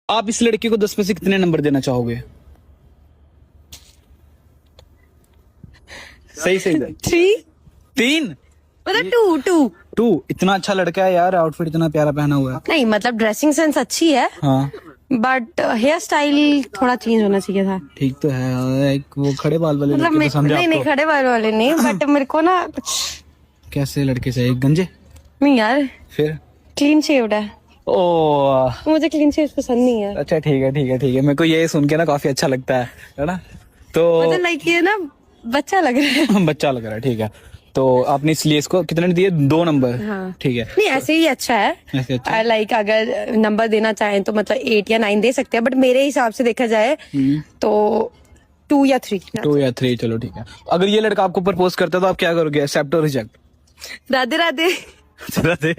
आप इस लड़की को 10 में से कितने नंबर देना चाहोगे? सही सही दे। 3 3। मतलब 2 2। इतना अच्छा लड़का है यार, आउटफिट इतना प्यारा पहना हुआ है। नहीं मतलब ड्रेसिंग सेंस अच्छी है, हाँ बट हेयर स्टाइल थोड़ा चेंज होना चाहिए था। ठीक तो है, एक वो खड़े बाल वाले मतलब लड़के पसंद है नहीं आपको? खड़े बाल वाले नहीं, बट मेरे को ना कैसे लड़के चाहिए? गंजे? नहीं यार, फिर? क्लीन शेव्ड है, ओ मुझे क्लीन शेव पसंद नहीं है। अच्छा ठीक है ठीक है ठीक है, मेरे को ये सुन के ना काफी अच्छा लगता है ना? तो मतलब लाइक ये ना बच्चा लग रहा है। बच्चा लग रहा है, ठीक है। तो आपने इसलिए इसको कितने दिए? 2 नंबर। हाँ ठीक है। नहीं ऐसे ही अच्छा है, ऐसे अच्छा लाइक अगर नंबर देना चाहें तो मतलब 8 या 9 दे सकते हैं, बट मेरे हिसाब से देखा जाए तो 2 या 3। 2 या 3, चलो ठीक है। अगर ये लड़का आपको प्रपोज करता है तो आप क्या करोगे? एक्सेप्ट और रिजेक्ट? राधे राधे। चला दे